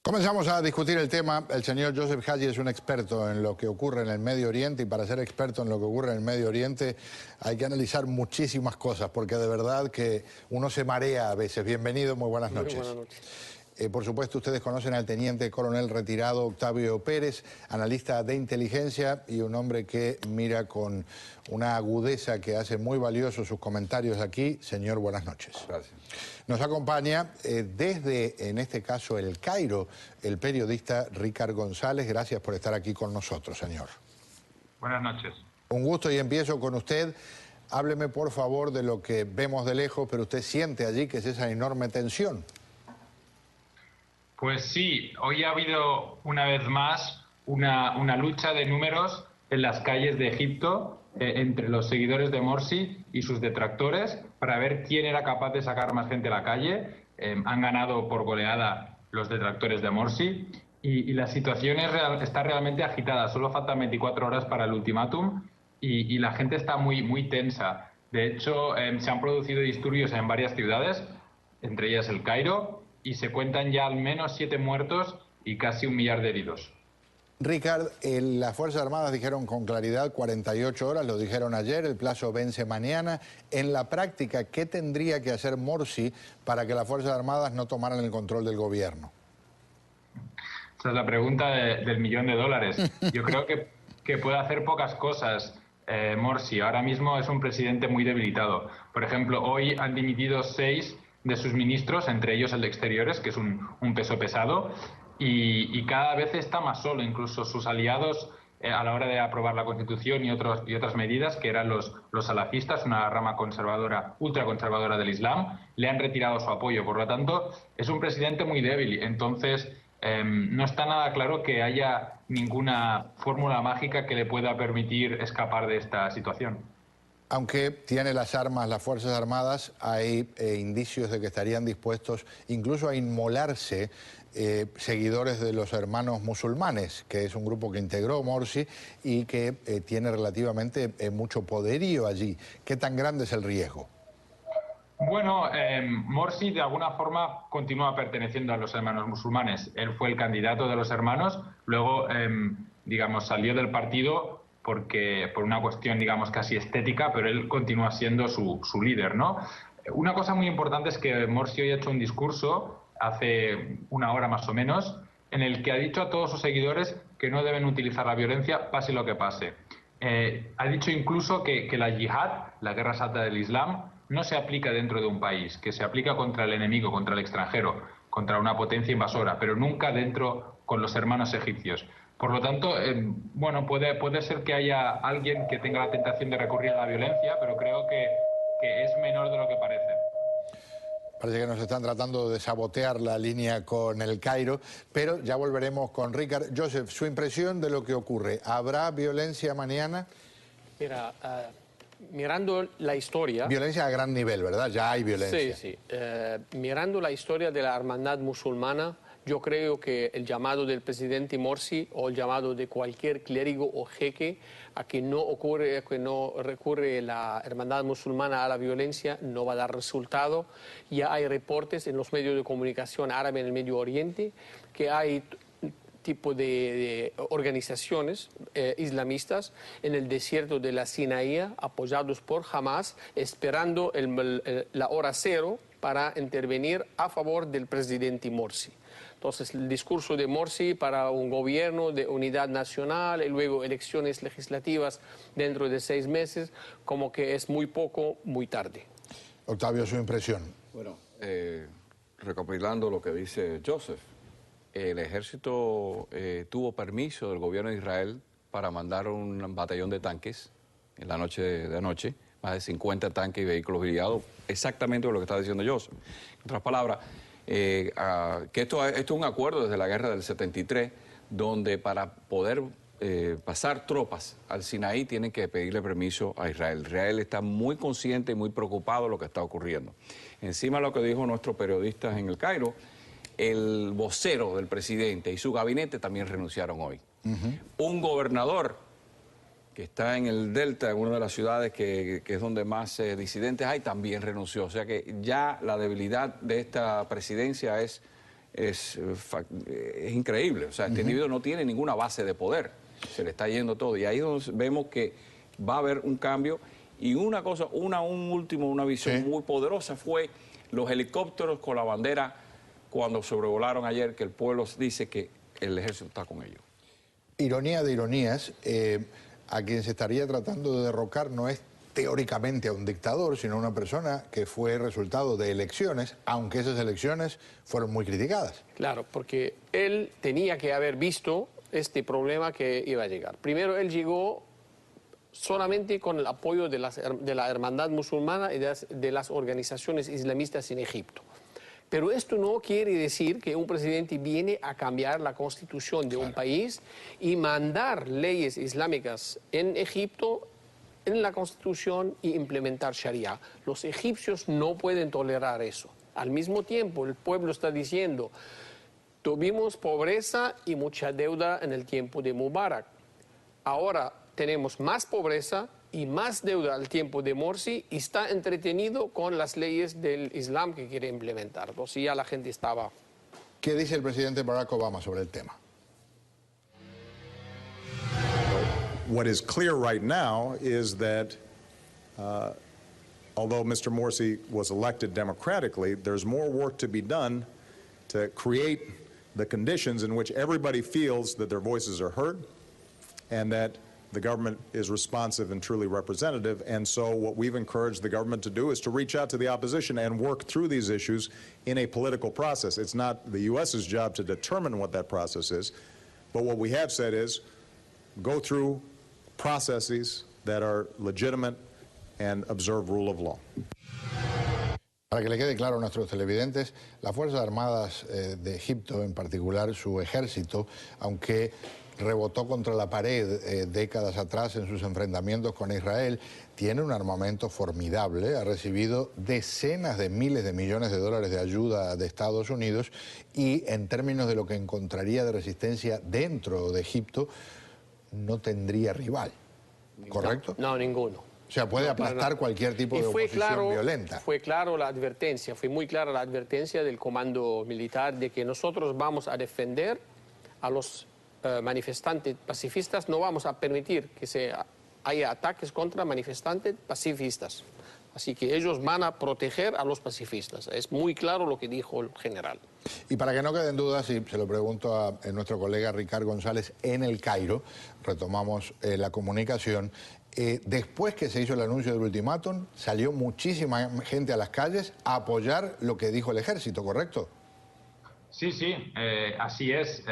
Comenzamos a discutir el tema. El señor Joseph Hagi es un experto en lo que ocurre en el Medio Oriente, y para ser experto en lo que ocurre en el Medio Oriente hay que analizar muchísimas cosas, porque de verdad que uno se marea a veces. Bienvenido, muy buenas noches. Muy buenas noches. Por supuesto, ustedes conocen al teniente coronel retirado Octavio Pérez, analista de inteligencia y un hombre que mira con una agudeza que hace muy valiosos sus comentarios aquí. Señor, buenas noches. Gracias. Nos acompaña desde, en este caso, El Cairo, el periodista Ricard González. Gracias por estar aquí con nosotros, señor. Buenas noches. Un gusto, y empiezo con usted. Hábleme, por favor, de lo que vemos de lejos, pero usted siente allí que es esa enorme tensión. Pues sí, hoy ha habido una vez más una lucha de números en las calles de Egipto entre los seguidores de Morsi y sus detractores para ver quién era capaz de sacar más gente a la calle. Han ganado por goleada los detractores de Morsi y la situación está realmente agitada. Solo faltan 24 horas para el ultimátum y la gente está muy tensa. De hecho, se han producido disturbios en varias ciudades, entre ellas El Cairo, y se cuentan ya al menos 7 muertos y casi 1 millar de heridos. Ricard, las Fuerzas Armadas dijeron con claridad 48 horas, lo dijeron ayer, el plazo vence mañana. En la práctica, ¿qué tendría que hacer Morsi para que las Fuerzas Armadas no tomaran el control del gobierno? Esa es la pregunta del millón de dólares. Yo creo que puede hacer pocas cosas Morsi. Ahora mismo es un presidente muy debilitado. Por ejemplo, hoy han dimitido 6 de sus ministros, entre ellos el de Exteriores, que es un peso pesado, y cada vez está más solo. Incluso sus aliados a la hora de aprobar la Constitución y otras medidas, que eran los salafistas, una rama conservadora, ultraconservadora del Islam, le han retirado su apoyo. Por lo tanto, es un presidente muy débil. Entonces, no está nada claro que haya ninguna fórmula mágica que le pueda permitir escapar de esta situación. Aunque tiene las armas, las Fuerzas Armadas, hay indicios de que estarían dispuestos incluso a inmolarse seguidores de los Hermanos Musulmanes, que es un grupo que integró Morsi y que tiene relativamente mucho poderío allí. ¿Qué tan grande es el riesgo? Bueno, Morsi de alguna forma continúa perteneciendo a los Hermanos Musulmanes. Él fue el candidato de los hermanos, luego, digamos, salió del partido por una cuestión, digamos, casi estética, pero él continúa siendo su líder, ¿no? Una cosa muy importante es que Morsi hoy ha hecho un discurso, hace 1 hora más o menos, en el que ha dicho a todos sus seguidores que no deben utilizar la violencia, pase lo que pase. Ha dicho incluso que la yihad, la guerra santa del Islam, no se aplica dentro de un país, que se aplica contra el enemigo, contra el extranjero, contra una potencia invasora, pero nunca dentro con los hermanos egipcios. Por lo tanto, bueno, puede ser que haya alguien que tenga la tentación de recurrir a la violencia, pero creo que es menor de lo que parece. Parece que nos están tratando de sabotear la línea con El Cairo, pero ya volveremos con Ricard. Joseph, su impresión de lo que ocurre. ¿Habrá violencia mañana? Mira, mirando la historia... Violencia a gran nivel, ¿verdad? Ya hay violencia. Sí. Mirando la historia de la hermandad musulmana, yo creo que el llamado del presidente Morsi o el llamado de cualquier clérigo o jeque a que no recurre la hermandad musulmana a la violencia no va a dar resultado. Ya hay reportes en los medios de comunicación árabes en el Medio Oriente que hay tipo de organizaciones islamistas en el desierto de la Sinaí, apoyados por Hamas, esperando la hora cero para intervenir a favor del presidente Morsi. Entonces, el discurso de Morsi para un gobierno de unidad nacional y luego elecciones legislativas dentro de 6 meses, como que es muy poco, muy tarde. Octavio, su impresión. Bueno, recopilando lo que dice Joseph, el ejército tuvo permiso del gobierno de Israel para mandar un batallón de tanques en la noche de anoche, más de 50 tanques y vehículos guiados, exactamente lo que está diciendo Joseph. En otras palabras, que esto es un acuerdo desde la guerra del 73, donde para poder pasar tropas al Sinaí tienen que pedirle permiso a Israel. Israel está muy consciente y muy preocupado de lo que está ocurriendo. Encima de lo que dijo nuestro periodista en El Cairo, el vocero del presidente y su gabinete también renunciaron hoy. Un gobernador que está en el Delta, en una de las ciudades que es donde más disidentes hay, también renunció. O sea que ya la debilidad de esta presidencia es es increíble. O sea, este individuo no tiene ninguna base de poder, se le está yendo todo. Y ahí vemos que va a haber un cambio. Y una cosa, una visión muy poderosa fue los helicópteros con la bandera cuando sobrevolaron ayer, que el pueblo dice que el ejército está con ellos. Ironía de ironías, a quien se estaría tratando de derrocar no es teóricamente a un dictador, sino a una persona que fue resultado de elecciones, aunque esas elecciones fueron muy criticadas. Claro, porque él tenía que haber visto este problema que iba a llegar. Primero, él llegó solamente con el apoyo de la Hermandad Musulmana y de las organizaciones islamistas en Egipto. Pero esto no quiere decir que un presidente viene a cambiar la constitución de un país y mandar leyes islámicas en Egipto en la constitución y implementar Sharia. Los egipcios no pueden tolerar eso. Al mismo tiempo, el pueblo está diciendo, tuvimos pobreza y mucha deuda en el tiempo de Mubarak. Ahora tenemos más pobreza y más deuda al tiempo de Morsi y está entretenido con las leyes del Islam que quiere implementar. Entonces ya la gente estaba... ¿Qué dice el presidente Barack Obama sobre el tema? What is clear right now is that although Mr. Morsi was elected democratically, there's more work to be done to create the conditions in which everybody feels that their voices are heard and that the government is responsive and truly representative. And so what we've encouraged the government to do is to reach out to the opposition and work through these issues in a political process. It's not the U.S.'s job to determine what that process is, but what we have said is go through processes that are legitimate and observe rule of law. Para que le quede claro a nuestros televidentes, las Fuerzas Armadas de Egipto, en particular su ejército, aunque rebotó contra la pared décadas atrás en sus enfrentamientos con Israel, tiene un armamento formidable, ha recibido decenas de miles de millones de dólares de ayuda de Estados Unidos y en términos de lo que encontraría de resistencia dentro de Egipto, no tendría rival, ¿correcto? No, ninguno. O sea, puede aplastar cualquier tipo de oposición violenta. Fue claro la advertencia, fue muy clara la advertencia del comando militar de que nosotros vamos a defender a los manifestantes pacifistas, no vamos a permitir que haya ataques contra manifestantes pacifistas. Así que ellos van a proteger a los pacifistas. Es muy claro lo que dijo el general. Y para que no queden dudas, y se lo pregunto a nuestro colega Ricard González en El Cairo, retomamos la comunicación, después que se hizo el anuncio del ultimátum, salió muchísima gente a las calles a apoyar lo que dijo el ejército, ¿correcto? Sí, así es.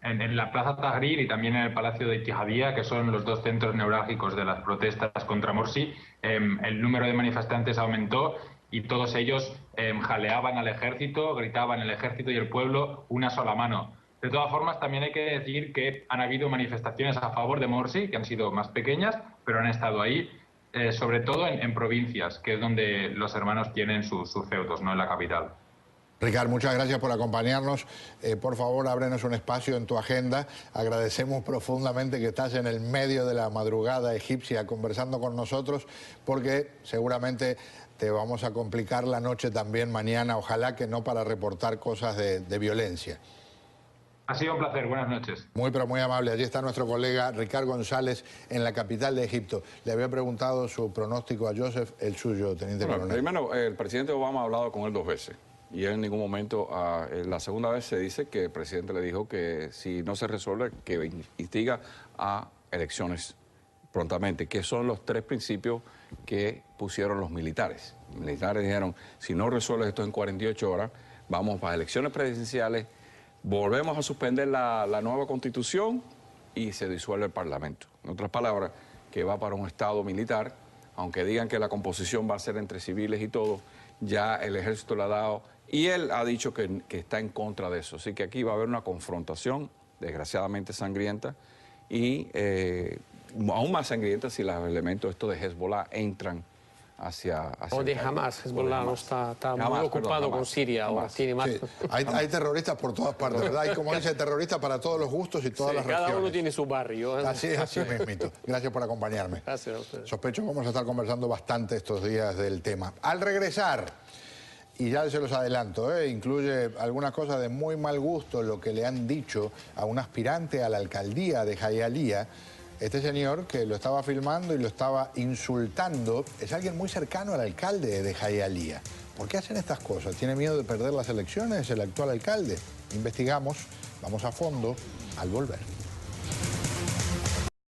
En la Plaza Tahrir y también en el Palacio de Ittihadiyya, que son los dos centros neurálgicos de las protestas contra Morsi, el número de manifestantes aumentó y todos ellos jaleaban al ejército, gritaban el ejército y el pueblo una sola mano. De todas formas, también hay que decir que han habido manifestaciones a favor de Morsi, que han sido más pequeñas, pero han estado ahí, sobre todo en provincias, que es donde los hermanos tienen sus feudos, no en la capital. Ricard, muchas gracias por acompañarnos. Por favor, ábrenos un espacio en tu agenda. Agradecemos profundamente que estás en el medio de la madrugada egipcia conversando con nosotros, porque seguramente te vamos a complicar la noche también mañana, ojalá que no para reportar cosas de violencia. Ha sido un placer, buenas noches. Muy, pero muy amable. Allí está nuestro colega Ricard González en la capital de Egipto. Le había preguntado su pronóstico a Joseph, el suyo, teniente coronel. Primero, el presidente Obama ha hablado con él 2 veces. Y él en ningún momento, la segunda vez se dice que el presidente le dijo que si no se resuelve, que instiga a elecciones prontamente, que son los 3 principios que pusieron los militares. Los militares dijeron, si no resuelves esto en 48 horas, vamos para elecciones presidenciales, volvemos a suspender la nueva constitución y se disuelve el parlamento. En otras palabras, que va para un estado militar, aunque digan que la composición va a ser entre civiles y todo, ya el ejército le ha dado, y él ha dicho que está en contra de eso. Así que aquí va a haber una confrontación, desgraciadamente sangrienta, y aún más sangrienta si los elementos estos de Hezbollah entran hacia o de Hamas. Hezbollah no está muy ocupado con Siria ahora. Tiene más... Sí. Hay terroristas por todas partes, ¿verdad? Hay, como dice, terroristas para todos los gustos y todas las regiones. Cada uno tiene su barrio. Así mismito. Gracias por acompañarme. Gracias a ustedes. Sospecho que vamos a estar conversando bastante estos días del tema. Al regresar, Y ya se los adelanto, incluye algunas cosas de muy mal gusto, lo que le han dicho a un aspirante a la alcaldía de Hialeah. Este señor que lo estaba filmando y lo estaba insultando es alguien muy cercano al alcalde de Hialeah. ¿Por qué hacen estas cosas? ¿Tiene miedo de perder las elecciones el actual alcalde? Investigamos, vamos a fondo al volver.